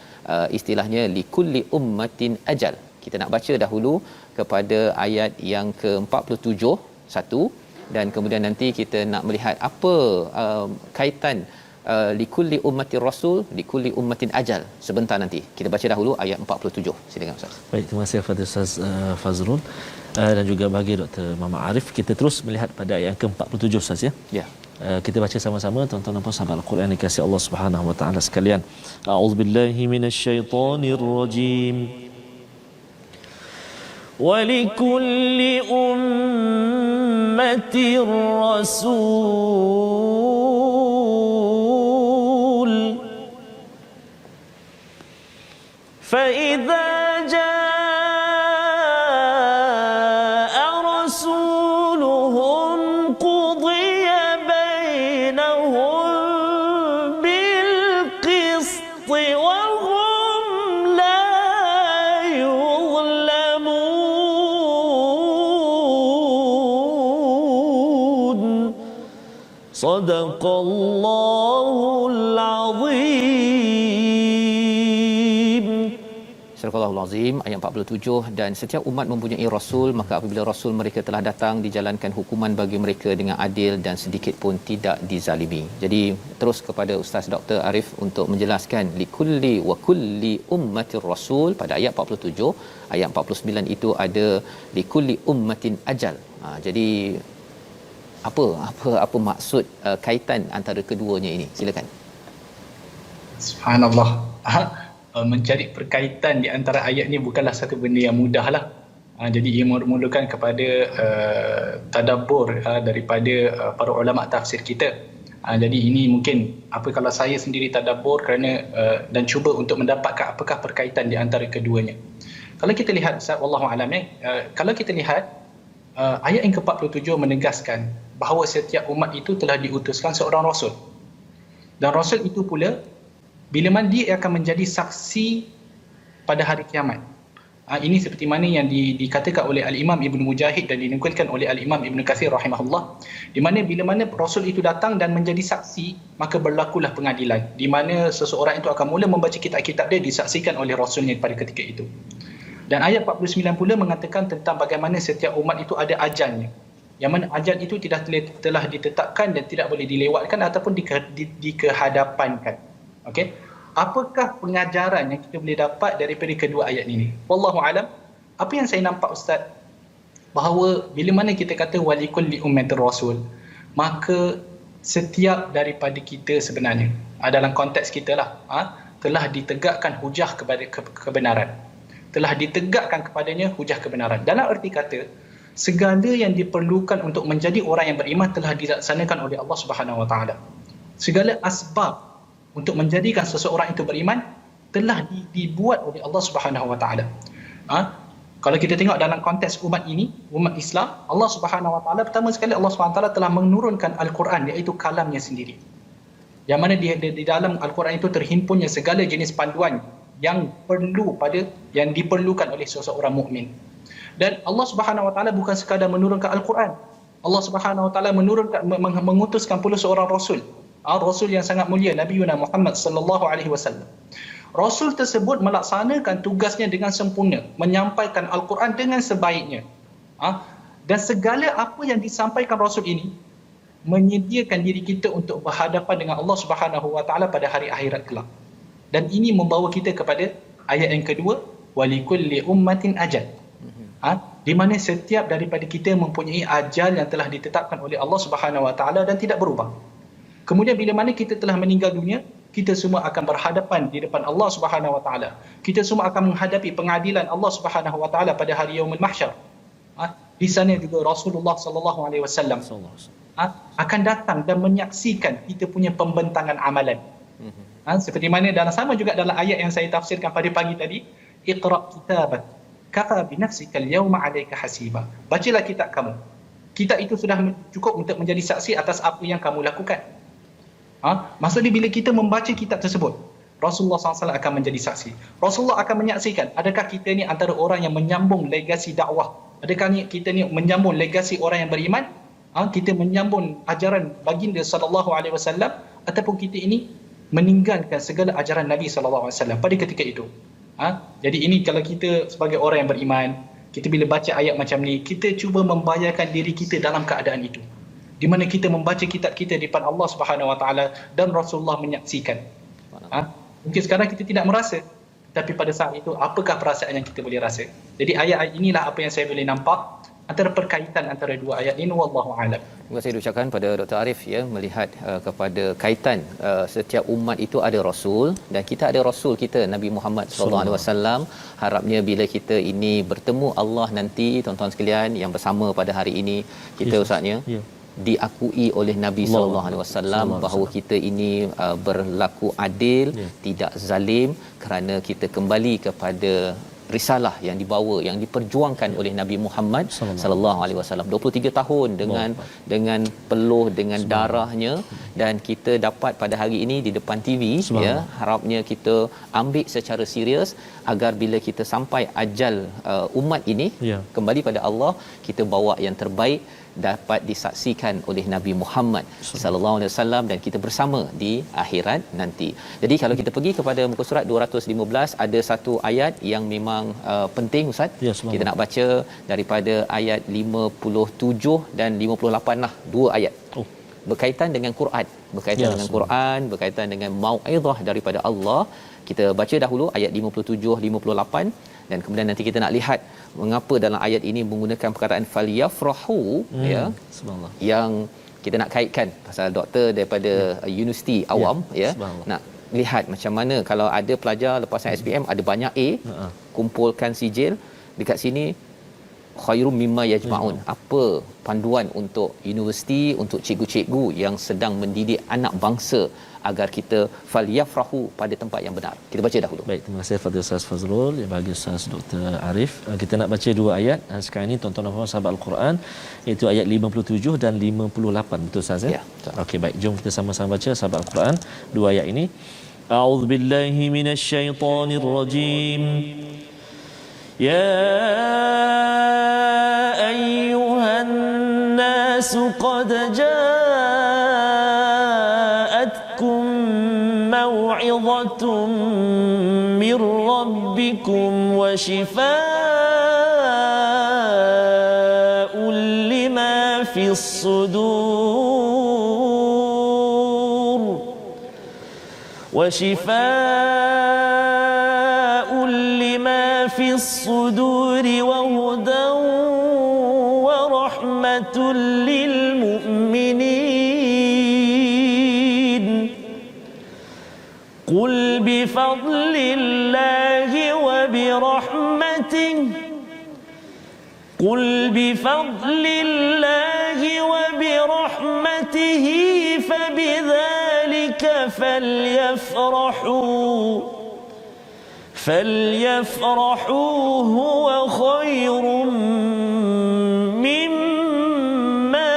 Speaker 2: istilahnya likulli ummatin ajal. Kita nak baca dahulu kepada ayat yang ke-47 satu, dan kemudian nanti kita nak melihat apa kaitan likulli ummatir rasul likulli ummatin ajal sebentar nanti. Kita baca dahulu ayat 47. Silakan Ustaz.
Speaker 1: Baik, terima kasih kepada Ustaz Fazrul dan juga bagi Dr. Muhammad Arif. Kita terus melihat pada ayat ke-47 Ustaz ya.
Speaker 2: Ya.
Speaker 1: Kita baca sama-sama, tuan-tuan dan puan sahabat Al-Quran yang dikasihi Allah Subhanahu wa taala sekalian. A'udzubillahi minasyaitonirrajim. وَلِكُلِّ أُمَّةٍ رَّسُولٌ فَإِذَا جَاءَ رَسُولُهُمْ قُضِيَ بَيْنَهُم بِالْقِسْطِ وَهُمْ لَا يُظْلَمُونَ. صدق الله العظيم.
Speaker 2: Surah Al-Azim ayat 47. Dan setiap umat mempunyai rasul, maka apabila rasul mereka telah datang, dijalankan hukuman bagi mereka dengan adil dan sedikit pun tidak dizalimi. Jadi terus kepada Ustaz Dr. Arif untuk menjelaskan likulli wa kulli ummatir rasul pada ayat 47. Ayat 49 itu ada likulli ummatin ajal. Jadi apa maksud kaitan antara keduanya ini? Silakan.
Speaker 3: Subhanallah. Mencari perkaitan di antara ayat ni bukanlah satu benda yang mudah lah. Jadi ia memerlukan kepada tadabbur daripada para ulama tafsir kita. Jadi ini mungkin kalau saya sendiri tadabbur kerana dan cuba untuk mendapatkan apakah perkaitan di antara keduanya. Kalau kita lihat, wallahu alam, kalau kita lihat ayat yang ke-47 menegaskan bahawa setiap umat itu telah diutuskan seorang rasul. Dan rasul itu pula bila mana dia akan menjadi saksi pada hari kiamat. Ini seperti mana yang dikatakan oleh Al-Imam Ibn Mujahid dan dinukilkan oleh Al-Imam Ibn Kathir rahimahullah, di mana bila mana rasul itu datang dan menjadi saksi, maka berlakulah pengadilan, di mana seseorang itu akan mula membaca kitab-kitab dia disaksikan oleh rasulnya pada ketika itu. Dan ayat 49 pula mengatakan tentang bagaimana setiap umat itu ada ajalnya, yang mana ajal itu telah ditetapkan dan tidak boleh dilewatkan ataupun dikehadapankan. Okey, apakah pengajaran yang kita boleh dapat daripada kedua ayat ini? Wallahu alam. Apa yang saya nampak Ustaz, bahawa bila mana kita kata walikulli ummatir rasul, maka setiap daripada kita sebenarnya dalam konteks kita lah telah ditegakkan hujah kepada kebenaran. Telah ditegakkan kepadanya hujah kebenaran. Dalam erti kata, segala yang diperlukan untuk menjadi orang yang beriman telah dilaksanakan oleh Allah Subhanahu Wa Taala. Segala asbab untuk menjadikan seseorang itu beriman telah dibuat oleh Allah Subhanahu Wa Taala. Kalau kita tengok dalam konteks umat ini, umat Islam, Allah Subhanahu Wa Taala pertama sekali Allah Subhanahu Wa Taala telah menurunkan Al-Quran, iaitu kalamnya sendiri. Yang mana di dalam Al-Quran itu terhimpunnya segala jenis panduan yang diperlukan oleh seseorang mukmin. Dan Allah Subhanahu Wa Taala bukan sekadar menurunkan Al-Quran, Allah Subhanahu Wa Taala mengutuskan pula seorang rasul, rasul yang sangat mulia, Nabi Muhammad sallallahu alaihi wasallam. Rasul tersebut melaksanakan tugasnya dengan sempurna, menyampaikan Al-Quran dengan sebaiknya. Dan segala apa yang disampaikan Rasul ini menyediakan diri kita untuk berhadapan dengan Allah Subhanahu Wa Taala pada hari akhirat kelak. Dan ini membawa kita kepada ayat yang kedua, walikulli ummatin ajal. Di mana setiap daripada kita mempunyai ajal yang telah ditetapkan oleh Allah Subhanahu Wa Taala dan tidak berubah. Kemudian bila mana kita telah meninggal dunia, kita semua akan berhadapan di depan Allah Subhanahu Wa Taala. Kita semua akan menghadapi pengadilan Allah Subhanahu Wa Taala pada hari Yaumul Mahsyar. Di sana juga Rasulullah sallallahu alaihi wasallam akan datang dan menyaksikan kita punya pembentangan amalan. Seperti mana sama juga dalam ayat yang saya tafsirkan pada pagi tadi, iqra kitabak kafa bi nafsika al-yawma 'alayka hasiba. Bacalah kitab kamu. Kita itu sudah cukup untuk menjadi saksi atas apa yang kamu lakukan. Maksudnya bila kita membaca kitab tersebut, Rasulullah SAW akan menjadi saksi. Rasulullah akan menyaksikan adakah kita ni antara orang yang menyambung legasi dakwah, adakah kita ni menyambung legasi orang yang beriman, kita menyambung ajaran baginda sallallahu alaihi wasallam, ataupun kita ini meninggalkan segala ajaran Nabi sallallahu alaihi wasallam pada ketika itu. Jadi ini kalau kita sebagai orang yang beriman, kita bila baca ayat macam ni, kita cuba membayarkan diri kita dalam keadaan itu, di mana kita membaca kitab kita di depan Allah Subhanahu Wa Taala dan Rasulullah menyaksikan. Mungkin sekarang kita tidak merasa, tapi pada saat itu apakah perasaan yang kita boleh rasa? Jadi ayat-ayat inilah apa yang saya boleh nampak antara perkaitan antara dua ayat ini, wallahu a'lam.
Speaker 2: Terima kasih diucapkan pada Dr. Arif ya, melihat kepada kaitan setiap umat itu ada rasul, dan kita ada rasul kita Nabi Muhammad sallallahu alaihi wasallam. Harapnya bila kita ini bertemu Allah nanti, tuan-tuan sekalian yang bersama pada hari ini, kita ustaznya diakui oleh Nabi sallallahu alaihi wasallam bahawa kita ini berlaku adil, tidak zalim, kerana kita kembali kepada risalah yang dibawa, yang diperjuangkan oleh Nabi Muhammad sallallahu alaihi wasallam 23 tahun dengan peluh, dengan darahnya, dan kita dapat pada hari ini di depan TV ya. Harapnya kita ambil secara serius agar bila kita sampai ajal umat ini kembali pada Allah, kita bawa yang terbaik dapat disaksikan oleh Nabi Muhammad sallallahu alaihi wasallam, dan kita bersama di akhirat nanti. Jadi kalau kita pergi kepada muka surat 215, ada satu ayat yang memang penting ustaz. Kita nak baca daripada ayat 57 dan 58 lah, dua ayat. Berkaitan dengan Quran, berkaitan dengan mau'izah daripada Allah. Kita baca dahulu ayat 57 58, dan kemudian nanti kita nak lihat mengapa dalam ayat ini menggunakan perkataan falyafrahu ya, subhanallah, yang kita nak kaitkan pasal doktor daripada universiti awam nak lihat macam mana kalau ada pelajar lepasan SPM ada banyak A, kumpulkan sijil dekat sini, khairum mimma yajma'un. Apa panduan untuk universiti, untuk cikgu-cikgu yang sedang mendidik anak bangsa agar kita falyafrahu pada tempat yang benar. Kita baca dahulu.
Speaker 1: Baik, terima kasih Fadil Ustaz Fazrul, yang bagi Ustaz Dr. Arif. Kita nak baca dua ayat sekarang ini, tuan-tuan dan puan sahabat Al-Quran, iaitu ayat 57 dan 58. Betul Ustaz ya? Okey, baik, jom kita sama-sama baca sahabat Al-Quran dua ayat ini. A'udzubillahi minasyaitonirrajim. Ya ayyuhan nasu qad ja'atkum maw'izatun min rabbikum wa shifaa'un lima fis sudur wa shifaa'un lima fis suduri wa hudan wa rahmatun lil mu'minin. Qul bi fadlillahi wa bi rahmatihi Qul bi fadlillahi wa bi rahmatihi fabidzalika فليفرحوا هو خير مما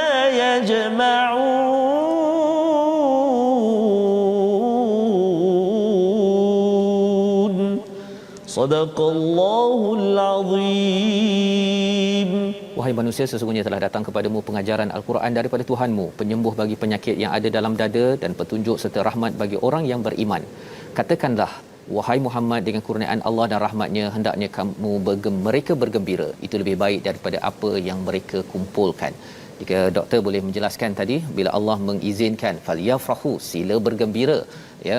Speaker 1: صدق الله العظيم.
Speaker 2: wahai manusia, sesungguhnya telah datang kepadamu pengajaran Al-Quran daripada Tuhanmu, penyembuh bagi penyakit yang ada dalam dada dan petunjuk serta rahmat bagi orang yang beriman. Katakanlah, wahai Muhammad, dengan kurniaan Allah dan rahmatnya hendaknya kamu mereka bergembira, itu lebih baik daripada apa yang mereka kumpulkan. Jika doktor boleh menjelaskan tadi, bila Allah mengizinkan falyafrahu, sila bergembira, ya,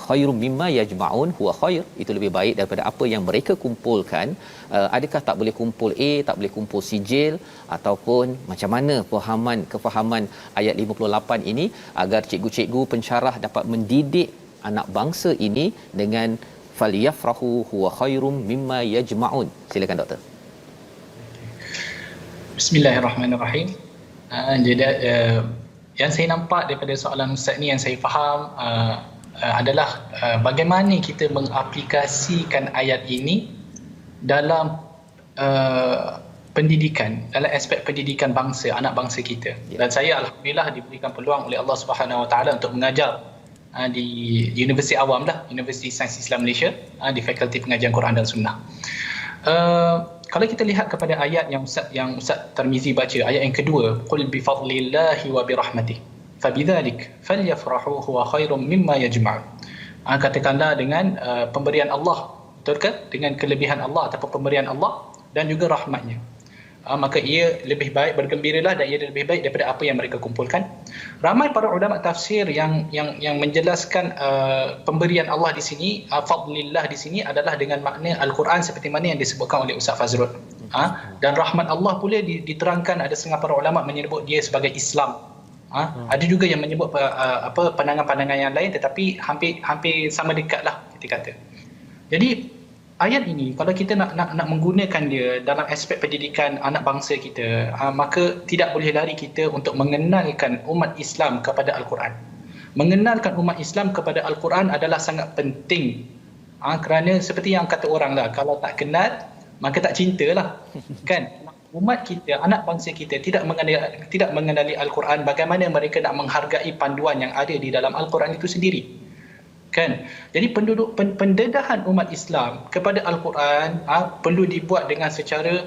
Speaker 2: khairum mimma yajma'un huwa khair, itu lebih baik daripada apa yang mereka kumpulkan. Adakah tak boleh kumpul A, tak boleh kumpul sijil, ataupun macam mana kefahaman ayat 58 ini agar cikgu-cikgu pensyarah dapat mendidik anak bangsa ini dengan falyafrahu huwa khairum mimma yajma'un? Silakan doktor.
Speaker 3: Bismillahirrahmanirrahim. Jadi yang saya nampak daripada soalan Ustaz ni, yang saya faham adalah bagaimana kita mengaplikasikan ayat ini dalam pendidikan, dalam aspek pendidikan bangsa, anak bangsa kita. Dan saya alhamdulillah diberikan peluang oleh Allah Subhanahu Wa Taala untuk mengajar di Universiti Awam lah, Universiti Sains Islam Malaysia, di Fakulti Pengajian Quran dan Sunnah. Kalau kita lihat kepada ayat yang Ustaz Tarmizi baca, ayat yang kedua, qul bi fadlillahi wa bi rahmatih fabidzalik falyafrahu huwa khairum mimma yajma'un. Katakanlah dengan pemberian Allah, betul ke? Dengan kelebihan Allah ataupun pemberian Allah dan juga rahmatnya, maka ia lebih baik, bergembiralah, dan ia lebih baik daripada apa yang mereka kumpulkan. Ramai para ulama tafsir yang menjelaskan pemberian Allah di sini, fadlillah di sini adalah dengan makna Al-Quran seperti mana yang disebutkan oleh Ustaz Fazrul. Dan rahmat Allah pula diterangkan, ada setengah para ulama menyebut dia sebagai Islam. Ada juga yang menyebut pandangan-pandangan yang lain, tetapi hampir sama dekatlah kita kata. Jadi ayat ini kalau kita nak menggunakan dia dalam aspek pendidikan anak bangsa kita, maka tidak boleh lari kita untuk mengenalkan umat Islam kepada Al-Quran. Mengenalkan umat Islam kepada Al-Quran adalah sangat penting. Kerana seperti yang kata orang lah, kalau tak kenal maka tak cintalah. Kan? Umat kita, anak bangsa kita tidak mengenali Al-Quran, bagaimana mereka nak menghargai panduan yang ada di dalam Al-Quran itu sendiri? Kan? Jadi pendedahan umat Islam kepada Al-Quran perlu dibuat dengan secara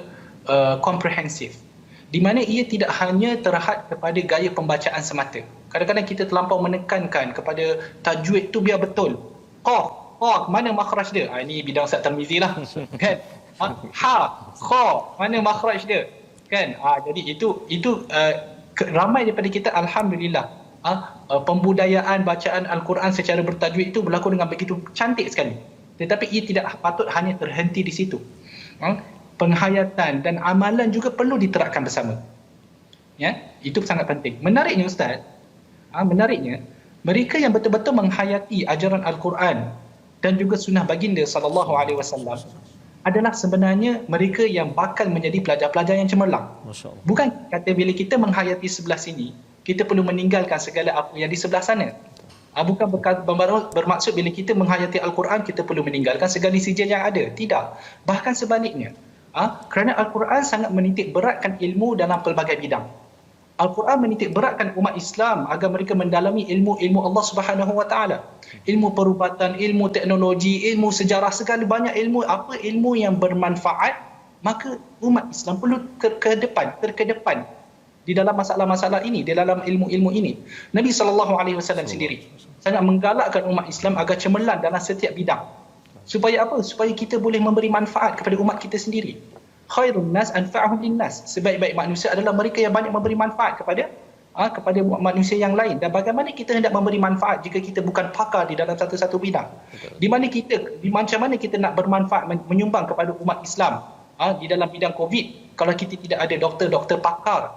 Speaker 3: komprehensif, di mana ia tidak hanya terhad kepada gaya pembacaan semata. Kadang-kadang kita terlampau menekankan kepada tajwid tu biar betul. Qaf, mana makhraj dia? Ini bidang Ustaz Tarmizi lah. Kan? Ha, kha, mana makhraj dia? Kan? Jadi itu ramai daripada kita alhamdulillah, pembudayaan bacaan Al-Quran secara bertajwid itu berlaku dengan begitu cantik sekali. Tetapi ia tidak patut hanya terhenti di situ. Penghayatan dan amalan juga perlu diterapkan bersama. Ya, itu sangat penting. Menariknya Ustaz, menariknya mereka yang betul-betul menghayati ajaran Al-Quran dan juga sunnah baginda sallallahu alaihi wasallam adalah sebenarnya mereka yang bakal menjadi pelajar-pelajar yang cemerlang. Bukan kata bila kita menghayati sebelah sini, kita perlu meninggalkan segala apa yang di sebelah sana. Bukan bermaksud bila kita menghayati Al-Quran, kita perlu meninggalkan segala sijil yang ada. Tidak. Bahkan sebaliknya. Kerana Al-Quran sangat menitik beratkan ilmu dalam pelbagai bidang. Al-Quran menitik beratkan umat Islam agar mereka mendalami ilmu Allah Subhanahu Wa Taala. Ilmu perubatan, ilmu teknologi, ilmu sejarah, segala banyak ilmu, ilmu yang bermanfaat, maka umat Islam perlu terkedepan di dalam masalah-masalah ini, di dalam ilmu-ilmu ini. Nabi SAW sendiri sangat menggalakkan umat Islam agar cemerlang dalam setiap bidang. Supaya apa? Supaya kita boleh memberi manfaat kepada umat kita sendiri. Khairun nas anfa'uhum linnas. Sebaik-baik manusia adalah mereka yang banyak memberi manfaat kepada manusia yang lain. Dan bagaimana kita hendak memberi manfaat jika kita bukan pakar di dalam satu-satu bidang? Macam mana kita nak bermanfaat, menyumbang kepada umat Islam di dalam bidang COVID kalau kita tidak ada doktor-doktor pakar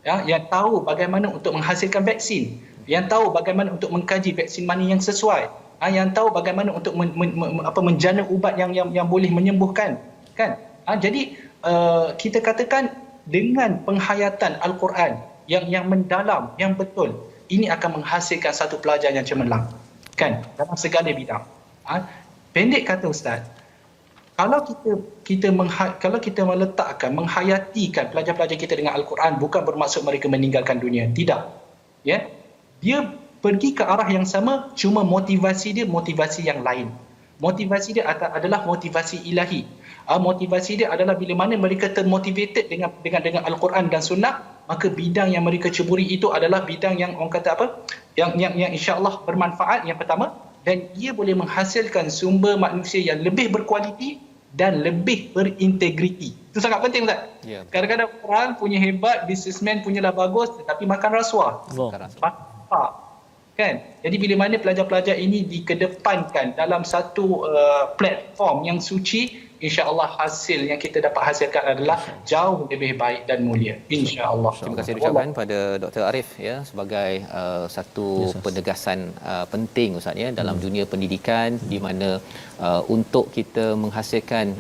Speaker 3: yang tahu bagaimana untuk menghasilkan vaksin, yang tahu bagaimana untuk mengkaji vaksin mana yang sesuai, yang tahu bagaimana untuk menjana ubat yang boleh menyembuhkan, kan? Jadi kita katakan dengan penghayatan Al-Quran yang mendalam, yang betul, ini akan menghasilkan satu pelajar yang cemerlang, kan, dalam segala bidang. Pendek kata Ustaz, kalau kita meletakkan, menghayatikan pelajar-pelajar kita dengan Al-Quran, bukan bermaksud mereka meninggalkan dunia, tidak. Ya, dia pergi ke arah yang sama, cuma motivasi dia motivasi yang lain. motivasi dia adalah motivasi ilahi. Motivasi dia adalah bila mana mereka termotivated dengan Al-Quran dan Sunnah, maka bidang yang mereka ceburi itu adalah bidang yang orang kata apa? Yang insya-Allah bermanfaat yang pertama, dan ia boleh menghasilkan sumber manusia yang lebih berkualiti dan lebih berintegriti. Itu sangat penting, Ustaz. Ya, kadang-kadang orang punya hebat, businessman punyalah bagus, tetapi makan rasuah. Kan? Jadi bila mana pelajar-pelajar ini dikedepankan dalam satu platform yang suci, insya-Allah hasil yang kita dapat hasilkan adalah jauh lebih baik dan mulia, insya-Allah.
Speaker 2: Terima kasih ucapkan pada Dr. Arif ya, sebagai satu penegasan penting Ustaz ya dalam dunia pendidikan, di mana untuk kita menghasilkan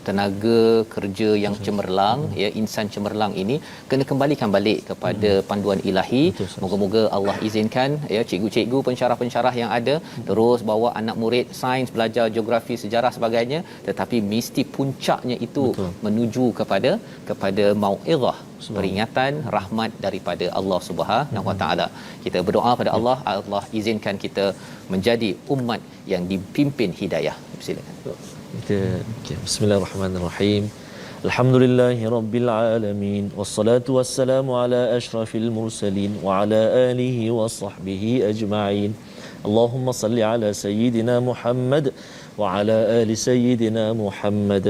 Speaker 2: tenaga kerja yang cemerlang ya, insan cemerlang ini kena kembalikan balik kepada panduan ilahi. Moga-moga Allah izinkan ya cikgu-cikgu, pensyarah-pensyarah yang ada terus bawa anak murid sains, belajar geografi, sejarah sebagainya, tetapi mesti puncaknya itu menuju kepada mau'izah, peringatan, rahmat daripada Allah Subhanahu Wa Taala. Kita berdoa pada Allah, Allah izinkan kita menjadi umat yang dipimpin hidayah. Silakan.
Speaker 1: Bismillahirrahmanirrahim. Alhamdulillahirabbil alamin, wassalatu wassalamu ala asyrafil mursalin wa ala alihi wa sahbihi ajma'in. Allahumma salli ala sayyidina Muhammad wa ala ali sayyidina Muhammad.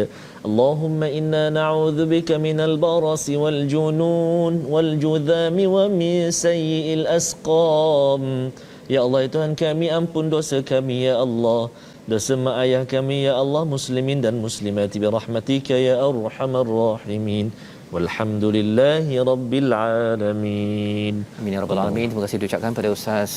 Speaker 1: Allahumma inna na'udzu bika minal barasi wal junun wal judhami wa min sayyi'il asqam. Ya Allah, ya Tuhan kami, ampun dosa kami ya Allah, dosa mak ayah kami ya Allah, muslimin dan muslimat bi rahmatika ya arhamar rahimin. Walhamdulillahi rabbil alamin.
Speaker 2: Amin ya rabbal alamin. Terima kasih diucapkan pada Ustaz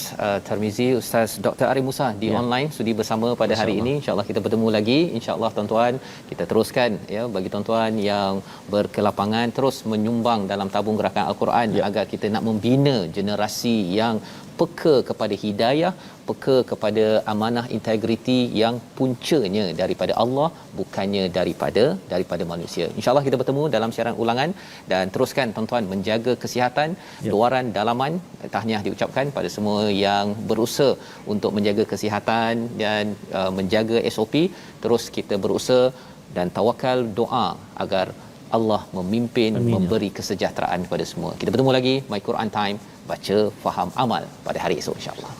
Speaker 2: Tarmizi, Ustaz Dr. Arif Musa di online sudi bersama pada hari ini. Insya-Allah kita bertemu lagi. Insya-Allah tuan-tuan, kita teruskan ya, bagi tuan-tuan yang berkelapangan terus menyumbang dalam tabung gerakan Al-Quran agar kita nak membina generasi yang peka kepada hidayah, peka kepada amanah integriti yang puncanya daripada Allah, bukannya daripada manusia. InsyaAllah kita bertemu dalam siaran ulangan, dan teruskan tuan-tuan menjaga kesihatan. Luaran dalaman tahniah diucapkan pada semua yang berusaha untuk menjaga kesihatan dan menjaga SOP. Terus kita berusaha dan tawakal, doa agar Allah memimpin, memberi kesejahteraan kepada semua. Kita bertemu lagi My Quran Time, baca, faham, amal pada hari esok insya-Allah.